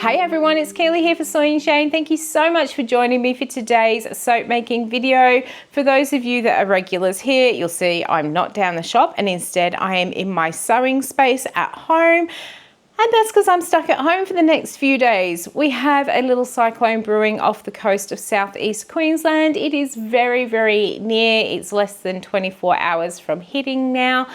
Hey everyone, it's Keely here for Soy and Shea, and thank you so much for joining me for today's soap making video. For those of you that are regulars here, you'll see I'm not down the shop and instead I am in my sewing space at home. And that's because I'm stuck at home for the next few days. We have a little cyclone brewing off the coast of southeast Queensland. It is very, very near. It's less than 24 hours from hitting now.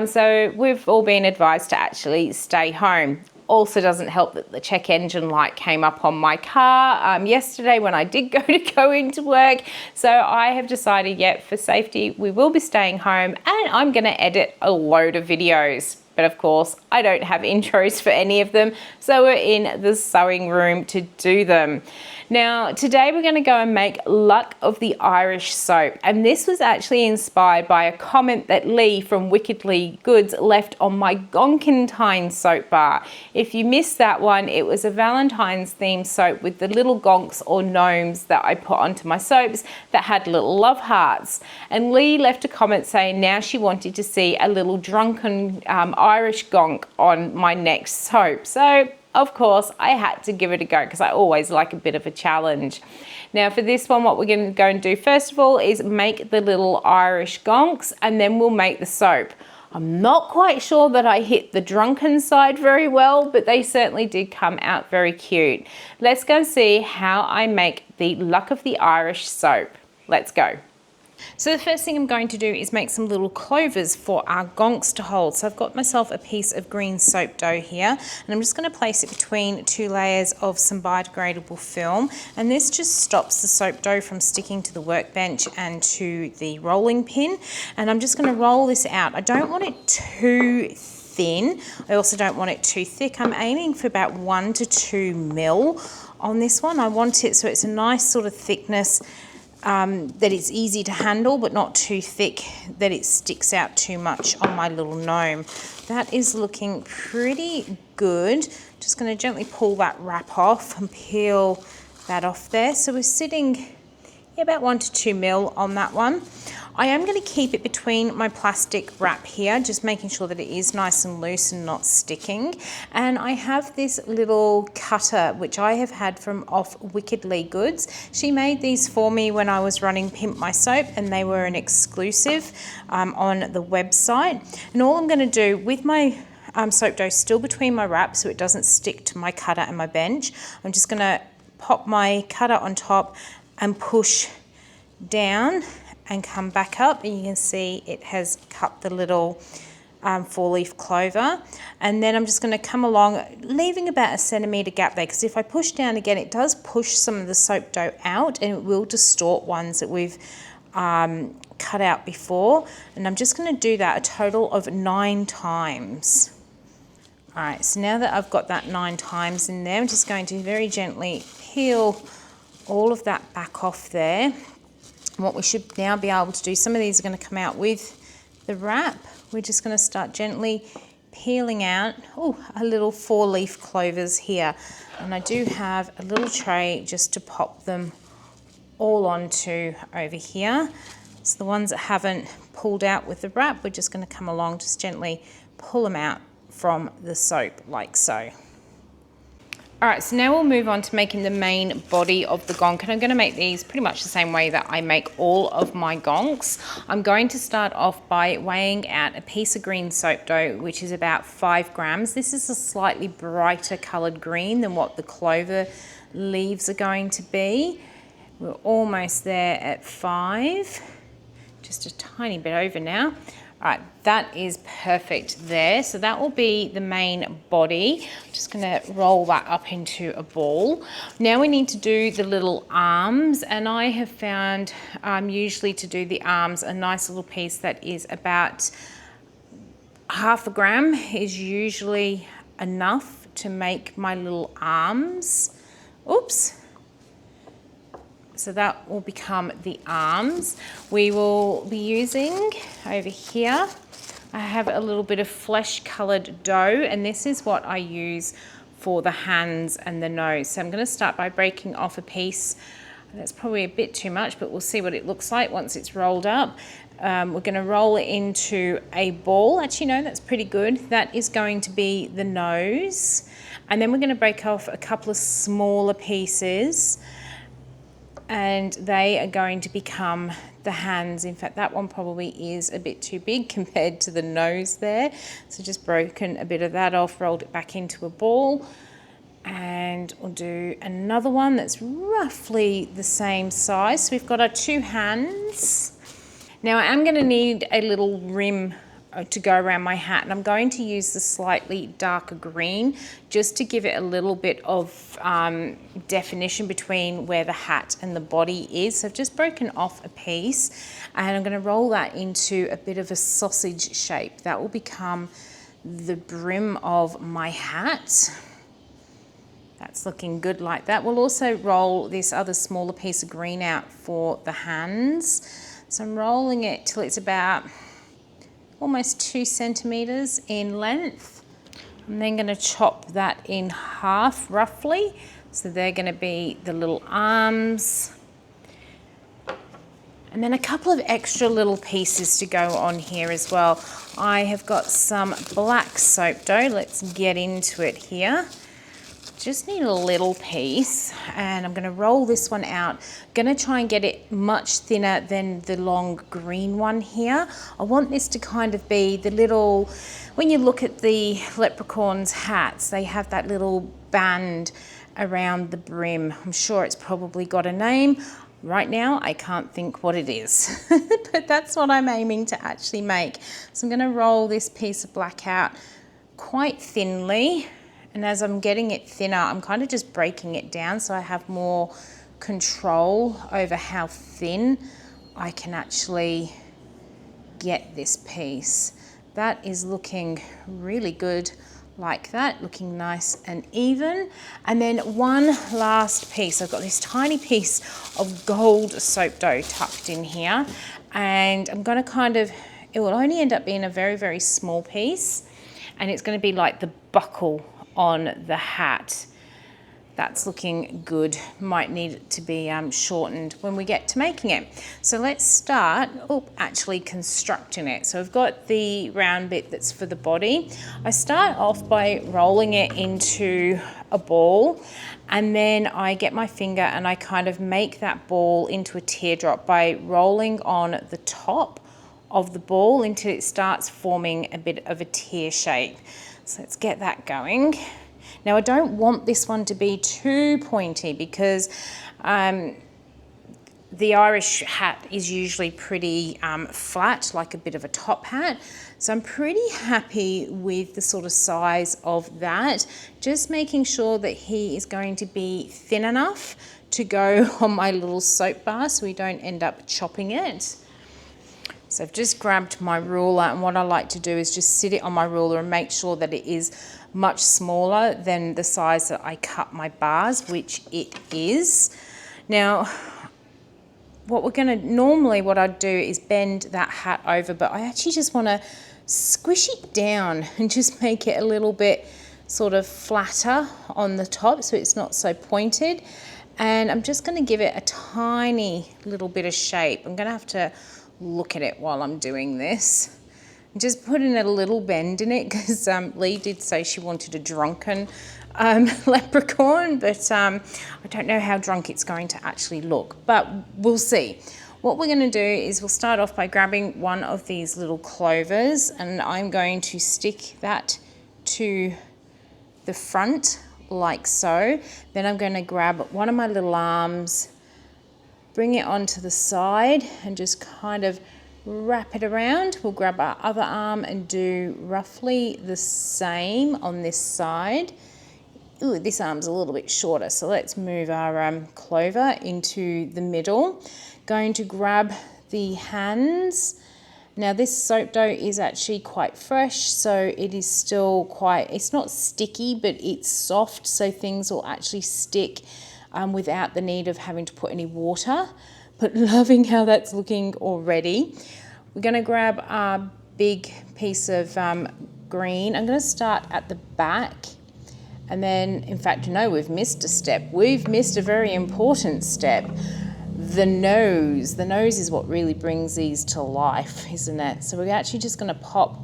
So we've all been advised to actually stay home. Also doesn't help that the check engine light came up on my car yesterday when I did go into work. So I have decided, yeah, for safety, we will be staying home and I'm gonna edit a load of videos. But of course, I don't have intros for any of them, so we're in the sewing room to do them. Now, today we're gonna go and make Luck of the Irish soap. And this was actually inspired by a comment that Lee from Wickedly Goods left on my Gonkentine Soap Bar. If you missed that one, it was a Valentine's themed soap with the little gonks or gnomes that I put onto my soaps that had little love hearts. And Lee left a comment saying now she wanted to see a little drunken Irish gonk on my next soap. So of course I had to give it a go because I always like a bit of a challenge. Now for this one, what we're going to go and do first of all is make the little Irish gonks and then we'll make the soap. I'm not quite sure that I hit the drunken side very well, but they certainly did come out very cute. Let's go and see how I make the Luck of the Irish soap. Let's go. So the first thing I'm going to do is make some little clovers for our gonks to hold. So I've got myself a piece of green soap dough here and I'm just going to place it between two layers of some biodegradable film, and this just stops the soap dough from sticking to the workbench and to the rolling pin. And I'm just going to roll this out. I don't want it too thin. I also don't want it too thick. I'm aiming for about 1 to 2 mil on this one. I want it so it's a nice sort of thickness, that it's easy to handle but not too thick that it sticks out too much on my little gnome. That is looking pretty good. Just going to gently pull that wrap off and peel that off there. So we're sitting about 1 to 2 mil on that one. I am going to keep it between my plastic wrap here, just making sure that it is nice and loose and not sticking. And I have this little cutter, which I have had from off Wickedly Goods. She made these for me when I was running Pimp My Soap, and they were an exclusive on the website. And all I'm going to do with my soap dough still between my wrap so it doesn't stick to my cutter and my bench, I'm just going to pop my cutter on top and push down and come back up, and you can see it has cut the little 4-leaf clover. And then I'm just going to come along, leaving about a centimetre gap there, because if I push down again, it does push some of the soap dough out and it will distort ones that we've cut out before. And I'm just going to do that a total of 9 times. All right, so now that I've got that 9 times in there, I'm just going to very gently peel all of that back off there. What we should now be able to do, some of these are going to come out with the wrap. We're just going to start gently peeling out a little 4-leaf clovers here. And I do have a little tray just to pop them all onto over here. So the ones that haven't pulled out with the wrap, we're just going to come along, just gently pull them out from the soap like so. All right, so now we'll move on to making the main body of the gonk, and I'm going to make these pretty much the same way that I make all of my gonks. I'm going to start off by weighing out a piece of green soap dough, which is about 5 grams. This is a slightly brighter coloured green than what the clover leaves are going to be. We're almost there at 5, just a tiny bit over now. All right, that is perfect there. So that will be the main body. I'm just gonna roll that up into a ball. Now we need to do the little arms, and I have found usually to do the arms, a nice little piece that is about 1/2 gram is usually enough to make my little arms. Oops. So that will become the arms. We will be using over here, I have a little bit of flesh colored dough, and this is what I use for the hands and the nose. So I'm going to start by breaking off a piece. That's probably a bit too much, but we'll see what it looks like once it's rolled up. We're going to roll it into a ball. Actually, no, that's pretty good. That is going to be the nose. And then we're going to break off a couple of smaller pieces, and they are going to become the hands. In fact, that one probably is a bit too big compared to the nose there. So just broken a bit of that off, rolled it back into a ball. And we'll do another one that's roughly the same size. So we've got our 2 hands. Now I am going to need a little rim to go around my hat, and I'm going to use the slightly darker green just to give it a little bit of definition between where the hat and the body is. So I've just broken off a piece, and I'm going to roll that into a bit of a sausage shape. That will become the brim of my hat. That's looking good like that. We'll also roll this other smaller piece of green out for the hands. So I'm rolling it till it's about almost 2 centimeters in length. I'm then going to chop that in half roughly. So they're going to be the little arms. And then a couple of extra little pieces to go on here as well. I have got some black soap dough. Let's get into it here. Just need a little piece, and I'm going to roll this one out. I'm going to try and get it much thinner than the long green one here. I want this to kind of be the little, when you look at the leprechauns' hats, they have that little band around the brim. I'm sure it's probably got a name. Right now, I can't think what it is, but that's what I'm aiming to actually make. So I'm going to roll this piece of black out quite thinly. And as I'm getting it thinner, I'm kind of just breaking it down so I have more control over how thin I can actually get this piece. That is looking really good like that, looking nice and even. And then one last piece. I've got this tiny piece of gold soap dough tucked in here, and I'm going to kind of, it will only end up being a very, very small piece, and it's going to be like the buckle on the hat. That's looking good. Might need it to be shortened when we get to making it. So let's start actually constructing it. So I've got the round bit that's for the body. I start off by rolling it into a ball, and then I get my finger and I kind of make that ball into a teardrop by rolling on the top of the ball until it starts forming a bit of a tear shape. So let's get that going. Now I don't want this one to be too pointy because the Irish hat is usually pretty flat, like a bit of a top hat. So I'm pretty happy with the sort of size of that. Just making sure that he is going to be thin enough to go on my little soap bar so we don't end up chopping it. So I've just grabbed my ruler, and what I like to do is just sit it on my ruler and make sure that it is much smaller than the size that I cut my bars, which it is. Now, what I'd do is bend that hat over, but I actually just want to squish it down and just make it a little bit sort of flatter on the top so it's not so pointed. And I'm just going to give it a tiny little bit of shape. I'm going to have to look at it while I'm doing this. I'm just putting a little bend in it because Lee did say she wanted a drunken leprechaun, but I don't know how drunk it's going to actually look, but we'll see. What we're going to do is we'll start off by grabbing one of these little clovers, and I'm going to stick that to the front like so. Then I'm going to grab one of my little arms, bring it onto the side and just kind of wrap it around. We'll grab our other arm and do roughly the same on this side. Ooh, this arm's a little bit shorter, so let's move our clover into the middle. Going to grab the hands. Now this soap dough is actually quite fresh, so it is still it's not sticky, but it's soft, so things will actually stick without the need of having to put any water, but loving how that's looking already. We're going to grab our big piece of green. I'm going to start at the back, and then, in fact, no, we've missed a step. We've missed a very important step. The nose. The nose is what really brings these to life, isn't it? So we're actually just going to pop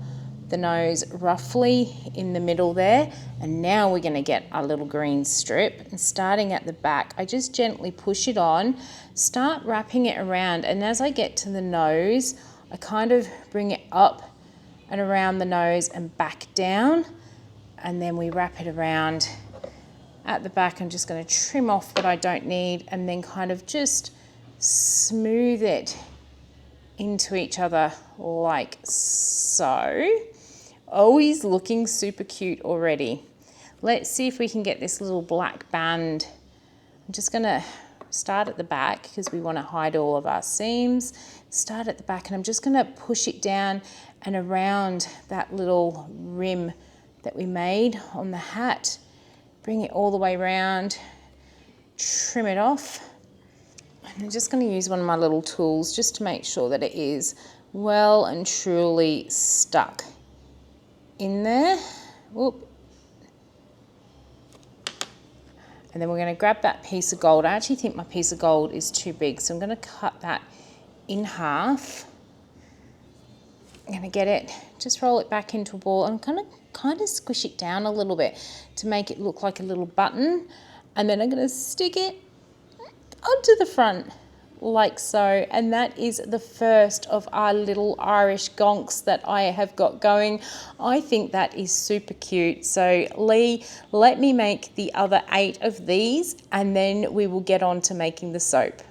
the nose roughly in the middle there. And now we're going to get our little green strip, and starting at the back, I just gently push it on, start wrapping it around, and as I get to the nose, I kind of bring it up and around the nose and back down, and then we wrap it around at the back. I'm just going to trim off what I don't need and then kind of just smooth it into each other like so. Always looking super cute already. Let's see if we can get this little black band. I'm just going to start at the back because we want to hide all of our seams. Start at the back, and I'm just going to push it down and around that little rim that we made on the hat. Bring it all the way around, trim it off. And I'm just going to use one of my little tools just to make sure that it is well and truly stuck in there. Whoop. And then we're going to grab that piece of gold. I actually think my piece of gold is too big, so I'm going to cut that in half. I'm going to get it, just roll it back into a ball. I'm going to kind of squish it down a little bit to make it look like a little button. And then I'm going to stick it onto the front like so. And that is the first of our little Irish Gonks that I have got going. I think that is super cute. So Lee, let me make the other 8 of these, and then we will get on to making the soap.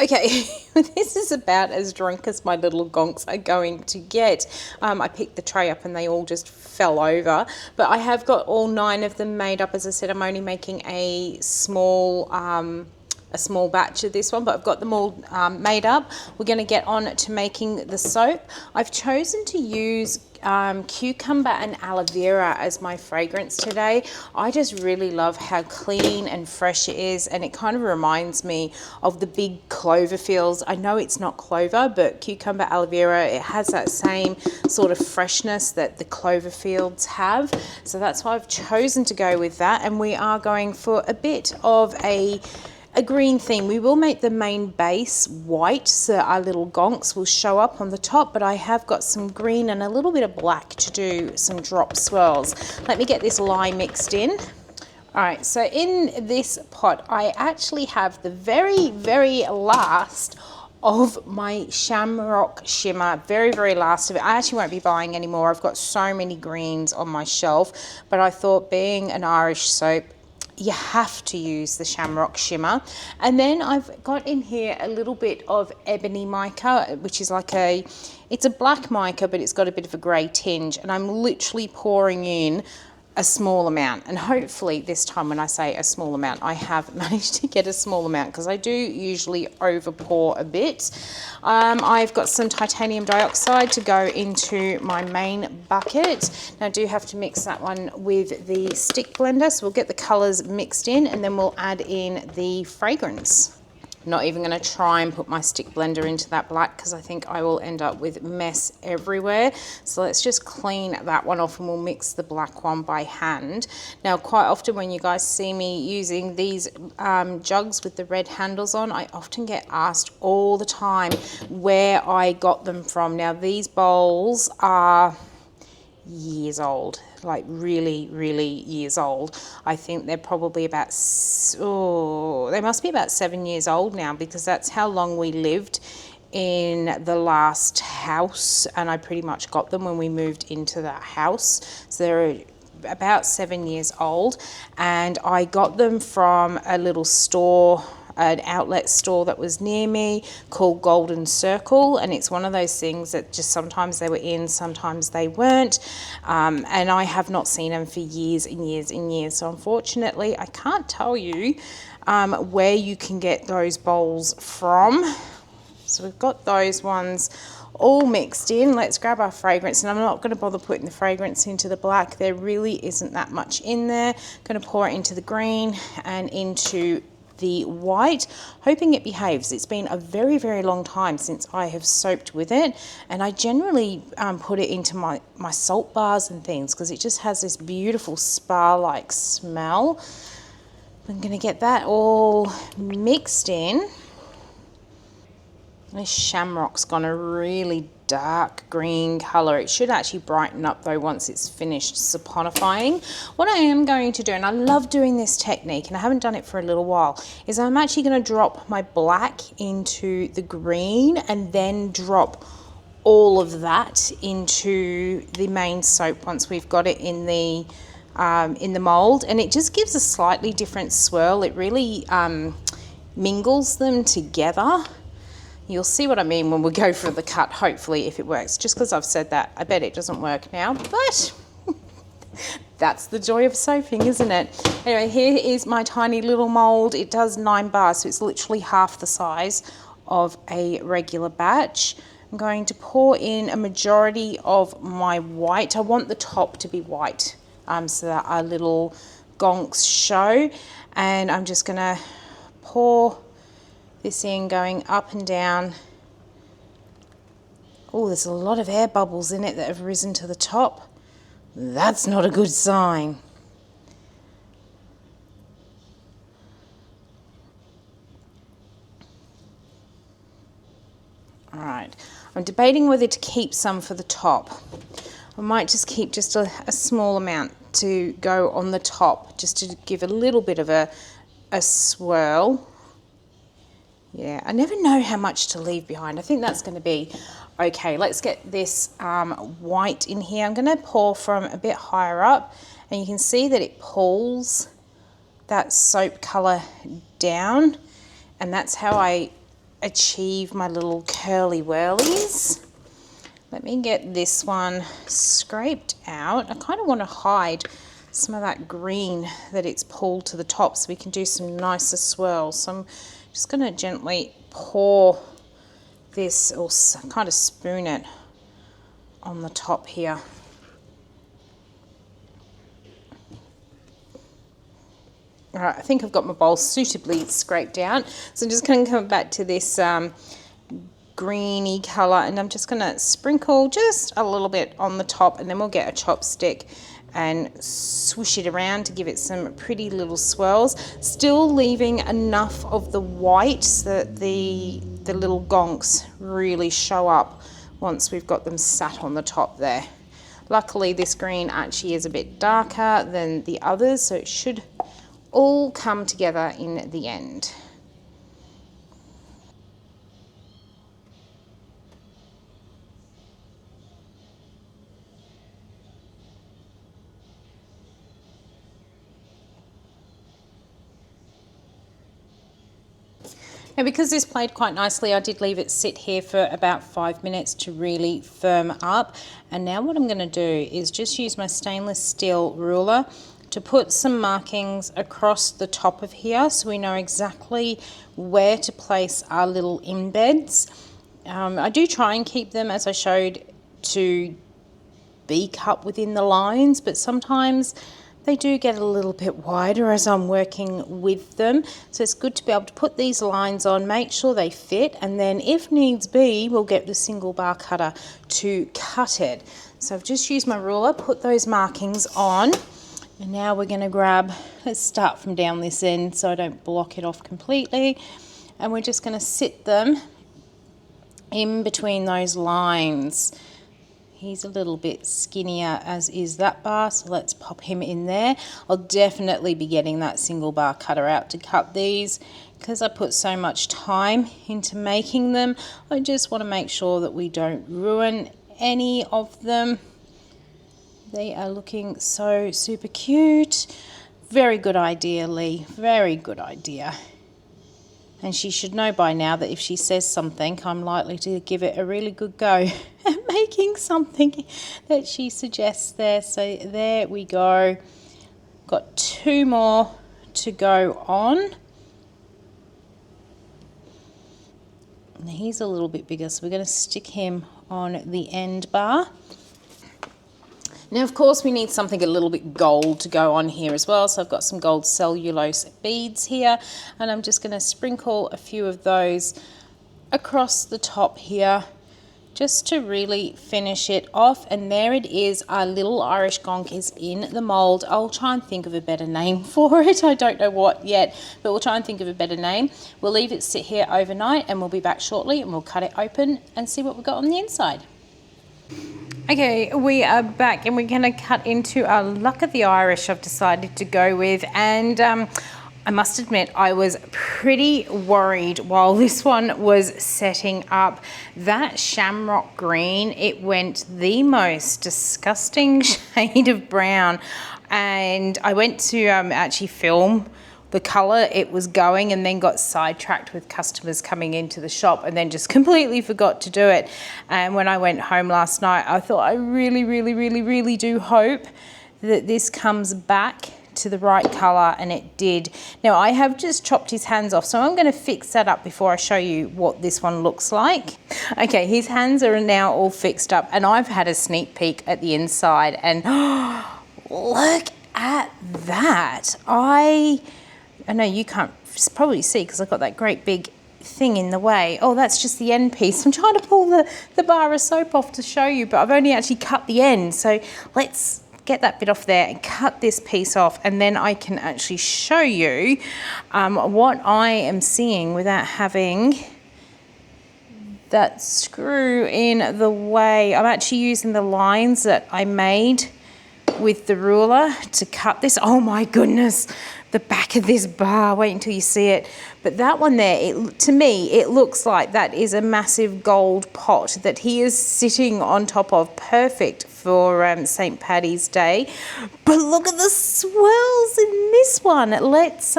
Okay, this is about as drunk as my little gonks are going to get. I picked the tray up and they all just fell over, but I have got all 9 of them made up. As I said, I'm only making a small batch of this one, but I've got them all made up. We're going to get on to making the soap. I've chosen to use cucumber and aloe vera as my fragrance today. I just really love how clean and fresh it is, and it kind of reminds me of the big clover fields. I know it's not clover, but cucumber, aloe vera, it has that same sort of freshness that the clover fields have. So that's why I've chosen to go with that, and we are going for a bit of a green theme. We will make the main base white, so our little gonks will show up on the top, but I have got some green and a little bit of black to do some drop swirls. Let me get this lye mixed in. All right, so in this pot, I actually have the very, very last of my shamrock shimmer, very last of it. I actually won't be buying any more. I've got so many greens on my shelf, but I thought, being an Irish soap, you have to use the shamrock shimmer. And then I've got in here a little bit of ebony mica, which is like it's a black mica, but it's got a bit of a grey tinge, and I'm literally pouring in a small amount. And hopefully this time, when I say a small amount, I have managed to get a small amount, because I do usually over pour a bit. I've got some titanium dioxide to go into my main bucket. Now I do have to mix that one with the stick blender, so we'll get the colours mixed in, and then we'll add in the fragrance. Not even going to try and put my stick blender into that black, because I think I will end up with mess everywhere. So let's just clean that one off, and we'll mix the black one by hand. Now, quite often when you guys see me using these jugs with the red handles on, I often get asked all the time where I got them from. Now, these bowls are years old, like really years old. I think they're probably about, they must be about 7 years old now, because that's how long we lived in the last house, and I pretty much got them when we moved into that house. So they're about 7 years old, and I got them from a little store, an outlet store that was near me called Golden Circle, and it's one of those things that just sometimes they were in, sometimes they weren't, and I have not seen them for years and years and years. So unfortunately I can't tell you where you can get those bowls from. So we've got those ones all mixed in. Let's grab our fragrance, and I'm not going to bother putting the fragrance into the black. There really isn't that much in there. I'm going to pour it into the green and into the white, hoping it behaves. It's been a very long time since I have soaped with it, and I generally put it into my salt bars and things, because it just has this beautiful spa-like smell. I'm going to get that all mixed in. This shamrock's gone a really dark green colour. It should actually brighten up though once it's finished saponifying. What I am going to do, and I love doing this technique and I haven't done it for a little while, is I'm actually going to drop my black into the green and then drop all of that into the main soap once we've got it in the mould, and it just gives a slightly different swirl. It really mingles them together. You'll see what I mean when we go for the cut, hopefully, if it works. Just because I've said that, I bet it doesn't work now, but that's the joy of soaping, isn't it? Anyway, here is my tiny little mould. It does 9 bars, so it's literally half the size of a regular batch. I'm going to pour in a majority of my white. I want the top to be white so that our little gonks show. And I'm just going to pour this in, going up and down. Oh, there's a lot of air bubbles in it that have risen to the top. That's not a good sign. All right, I'm debating whether to keep some for the top. I might just keep just a small amount to go on the top, just to give a little bit of a swirl. Yeah, I never know how much to leave behind. I think that's going to be okay. Let's get this white in here. I'm going to pour from a bit higher up, and you can see that it pulls that soap colour down, and that's how I achieve my little curly whirlies. Let me get this one scraped out. I kind of want to hide some of that green that it's pulled to the top so we can do some nicer swirls. So I'm just going to gently pour this, or kind of spoon it on the top here. All right, I think I've got my bowl suitably scraped out. So I'm just going to come back to this greeny colour, and I'm just going to sprinkle just a little bit on the top, and then we'll get a chopstick and swish it around to give it some pretty little swirls, still leaving enough of the white so that the little gonks really show up once we've got them sat on the top there. Luckily this green actually is a bit darker than the others, so it should all come together in the end. Now, because this played quite nicely, I did leave it sit here for about 5 minutes to really firm up. And now what I'm going to do is just use my stainless steel ruler to put some markings across the top of here so we know exactly where to place our little embeds. I do try and keep them, as I showed, to be cut within the lines, but sometimes they do get a little bit wider as I'm working with them. So it's good to be able to put these lines on, make sure they fit, and then if needs be, we'll get the single bar cutter to cut it. So I've just used my ruler, put those markings on, and now we're going to grab, let's start from down this end so I don't block it off completely, and we're just going to sit them in between those lines. He's a little bit skinnier, as is that bar, so let's pop him in there. I'll definitely be getting that single bar cutter out to cut these because I put so much time into making them. I just want to make sure that we don't ruin any of them. They are looking so super cute. Very good idea, Lee. Very good idea. And she should know by now that if she says something, I'm likely to give it a really good go at making something that she suggests there. So there we go. Got 2 more to go on. And he's a little bit bigger, so we're going to stick him on the end bar. Now, of course, we need something a little bit gold to go on here as well. So I've got some gold cellulose beads here, and I'm just going to sprinkle a few of those across the top here just to really finish it off. And there it is, our little Irish Gonk is in the mold. I'll try and think of a better name for it. I don't know what yet, but we'll try and think of a better name. We'll leave it sit here overnight and we'll be back shortly and we'll cut it open and see what we've got on the inside. Okay, we are back and we're going to cut into our Luck of the Irish I've decided to go with. And I must admit, I was pretty worried while this one was setting up. That shamrock green, it went the most disgusting shade of brown. And I went to actually film the colour it was going and then got sidetracked with customers coming into the shop and then just completely forgot to do it. And when I went home last night, I thought I really do hope that this comes back to the right colour, and it did. Now I have just chopped his hands off, so I'm going to fix that up before I show you what this one looks like. Okay, his hands are now all fixed up and I've had a sneak peek at the inside and look at that. I know you can't probably see because I've got that great big thing in the way. Oh, that's just the end piece. I'm trying to pull the bar of soap off to show you, but I've only actually cut the end. So let's get that bit off there and cut this piece off, and then I can actually show you what I am seeing without having that screw in the way. I'm actually using the lines that I made with the ruler to cut this. Oh my goodness, the back of this bar, wait until you see it. But that one there, to me, it looks like that is a massive gold pot that he is sitting on top of. Perfect for St. Paddy's Day. But look at the swirls in this one. Let's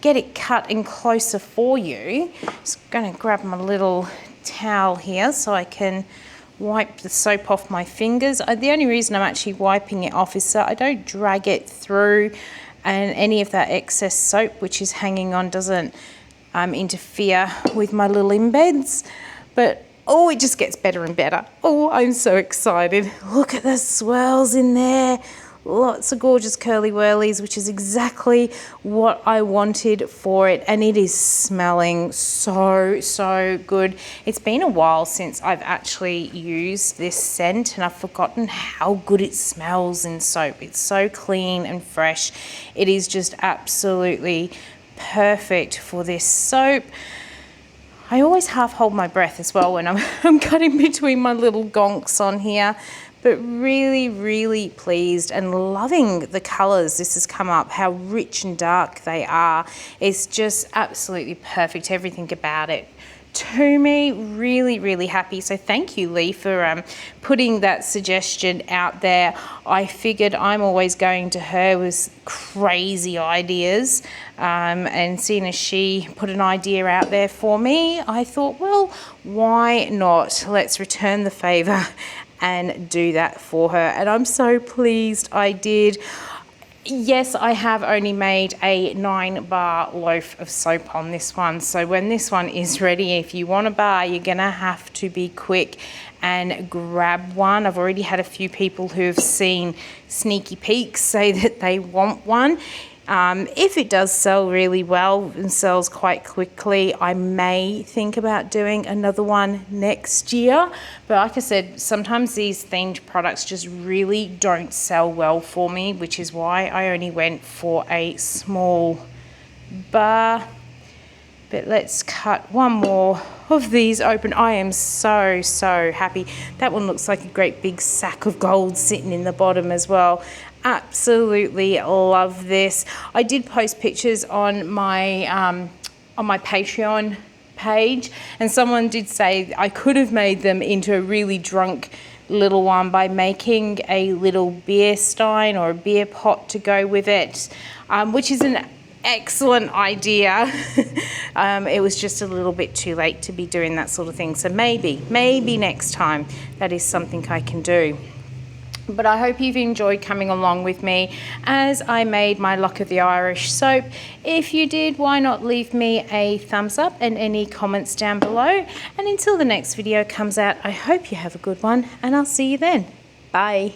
get it cut in closer for you. Just gonna grab my little towel here so I can wipe the soap off my fingers. The only reason I'm actually wiping it off is so I don't drag it through and any of that excess soap which is hanging on doesn't interfere with my little embeds. But oh, it just gets better and better. Oh, I'm so excited. Look at the swirls in there. Lots of gorgeous curly whirlies, which is exactly what I wanted for it. And it is smelling so good. It's been a while since I've actually used this scent and I've forgotten how good it smells in soap. It's so clean and fresh. It is just absolutely perfect for this soap. I always half hold my breath as well when I'm cutting between my little gonks on here. But really pleased and loving the colours this has come up, how rich and dark they are. It's just absolutely perfect, everything about it. To me, really happy. So thank you, Lee, for putting that suggestion out there. I figured I'm always going to her with crazy ideas, and seeing as she put an idea out there for me, I thought, well, why not? Let's return the favour and do that for her. And I'm so pleased I did. Yes, I have only made a 9-bar loaf of soap on this one. So when this one is ready, if you want a bar, you're gonna have to be quick and grab one. I've already had a few people who have seen sneaky peeks say that they want one. If it does sell really well and sells quite quickly, I may think about doing another one next year. But like I said, sometimes these themed products just really don't sell well for me, which is why I only went for a small bar. But let's cut one more of these open. I am so happy. That one looks like a great big sack of gold sitting in the bottom as well. Absolutely love this. I did post pictures on my Patreon page, and someone did say I could have made them into a really drunk little one by making a little beer stein or a beer pot to go with it, which is an excellent idea. It was just a little bit too late to be doing that sort of thing. So maybe next time that is something I can do. But I hope you've enjoyed coming along with me as I made my Luck of the Irish soap. If you did, why not leave me a thumbs up and any comments down below. And until the next video comes out, I hope you have a good one, and I'll see you then. Bye.